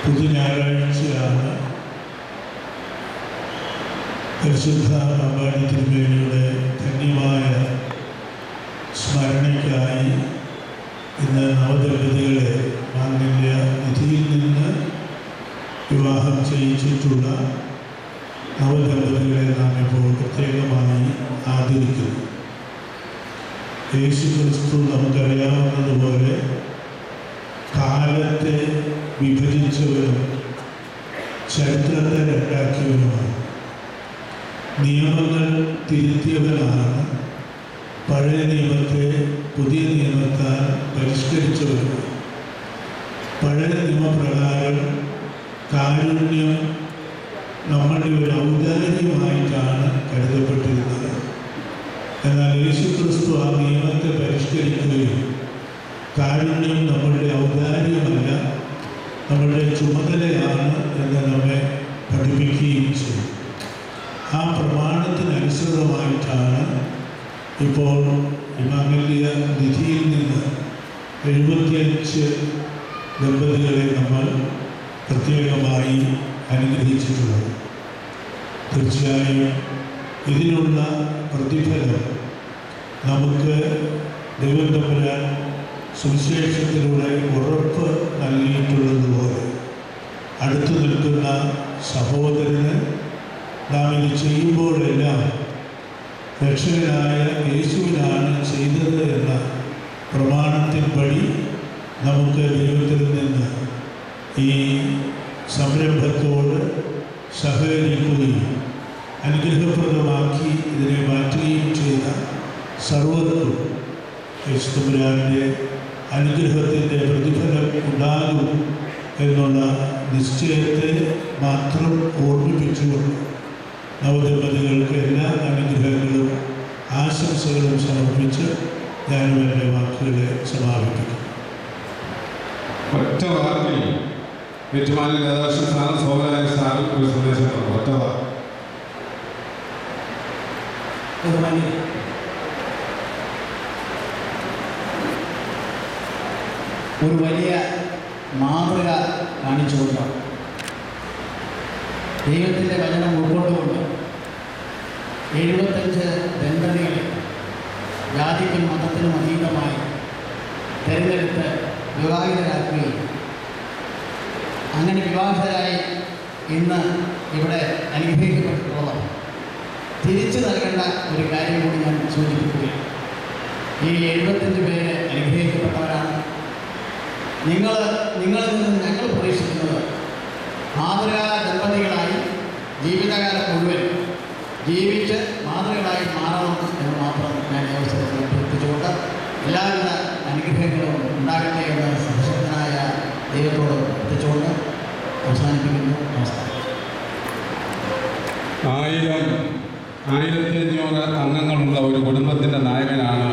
പുതിയ ഞായറാഴ്ചയാണ് പരിശുദ്ധ അമ്പാടി തിരുമേനിയുടെ ധന്യമായ സ്മരണയ്ക്കായി ഇന്ന് നവദമ്പതികളെ മാംഗല്യ നിധിയിൽ നിന്ന് വിവാഹം ചെയ്യിച്ചിട്ടുള്ള നവദമ്പതികളെ നാം ഇപ്പോൾ പ്രത്യേകമായി ആദരിക്കുന്നു. യേശു ക്രിസ്തു നമുക്കറിയാവുന്നതുപോലെ കാലത്തെ വിഭജിച്ചവരും ചരിത്രത്തെ രണ്ടാക്കിയവരുമാണ്. നിയമങ്ങൾ തിരുത്തിയവനാണ്. പഴയ നിയമത്തെ പുതിയ നിയമത്താൽ പരിഷ്കരിച്ചവരുമാണ്. പഴയ നിയമപ്രകാരം കാരുണ്യം നമ്മളുടെ ഒരു ഔദാര്യമായിട്ടാണ് കരുതപ്പെട്ടിരുന്നത്. എന്നാൽ യേശു ക്രിസ്തു ആ നിയമത്തെ പരിഷ്കരിക്കുകയും കാരുണ്യം നമ്മളുടെ ഔദാര്യമല്ല, നമ്മളുടെ ചുമതലയാണ് എന്ന് നമ്മെ പഠിപ്പിക്കുകയും ചെയ്യും. ആ പ്രമാണത്തിനനുസൃതമായിട്ടാണ് ഇപ്പോൾ മാംഗല്യ നിധിയിൽ നിന്ന് 75 ദമ്പതികളെ നമ്മൾ പ്രത്യേകമായി അനുഗ്രഹിച്ചിട്ടുള്ളത്. തീർച്ചയായും ഇതിനുള്ള പ്രതിഫലം നമുക്ക് ദൈവം തമ്പുരാൻ സുവിശേഷത്തിലൂടെ ഉറപ്പ് നൽകിയിട്ടുള്ളതുപോലെ അടുത്തു നിൽക്കുന്ന സഹോദരന് നാം ഇത് ചെയ്യുമ്പോഴെല്ലാം രക്ഷകനായ യേശുവിനാണ് ചെയ്തത് എന്ന പ്രമാണത്തിൻപടി നമുക്ക് ദൈവത്തിൽ നിന്ന് ഈ സംരംഭത്തോട് സഹകരിക്കുകയും അനുഗ്രഹപ്രദമാക്കി ഇതിനെ മാറ്റുകയും ചെയ്ത സർവ്വതും യേശുതമ്പുരാൻ്റെ അനുഗ്രഹത്തിൻ്റെ പ്രതിഫലം ഉണ്ടാകും എന്നുള്ള നിശ്ചയത്തെ മാത്രം ഓർമ്മിപ്പിച്ചുകൊണ്ട് നവദമ്പതികൾക്ക് എല്ലാ അനുഗ്രഹങ്ങളും ആശംസകളും സമർപ്പിച്ച് ഞാനും എൻ്റെ വാക്കുകളെ സമാപിക്കുന്നു. ഒറ്റ വാക്കിൽ ഏറ്റുമാനൂർ രാധാകൃഷ്ണൻ സാറും സോമനായ സാറും ഒരു സന്ദേശം ഒറ്റ വാക്ക്. ഒരു വലിയ മാതൃക കാണിച്ചുകൊണ്ട് ദൈവത്തിൻ്റെ വചനം ഉൾക്കൊണ്ടുകൊണ്ട് 75 ദമ്പതികളെ ജാതിക്കും മതത്തിനും അതീതമായി തിരഞ്ഞെടുത്ത് വിവാഹിതരാക്കുകയും അങ്ങനെ വിവാഹിതരായി ഇന്ന് ഇവിടെ അനുഗ്രഹിക്കപ്പെട്ടിട്ടുള്ളവർ തിരിച്ചു നൽകേണ്ട ഒരു കാര്യം കൂടി ഞാൻ സൂചിപ്പിക്കുകയാണ്. ഈ 75 പേര് അനുഗ്രഹിക്കപ്പെട്ടവരാണ്. നിങ്ങളിൽ നിന്ന് ഞങ്ങൾ പ്രതീക്ഷിക്കുന്നത് മാതൃകാ ദമ്പതികളായി ജീവിതകാലം മുഴുവൻ ജീവിച്ച് മാതൃകളായി മാറണം എന്ന് മാത്രം ഞാൻ ഈ അവസരത്തിൽ അഭ്യർത്ഥിച്ചുകൊണ്ട് എല്ലാവിധ അനുഗ്രഹങ്ങളും ഉണ്ടാകട്ടെ എന്ന് സർവശക്തനായ ദൈവത്തോട് അഭ്യർത്ഥിച്ചുകൊണ്ട് അവസാനിപ്പിക്കുന്നു. നമസ്കാരം. 1500 അംഗങ്ങളുള്ള ഒരു കുടുംബത്തിൻ്റെ നായകനാണ്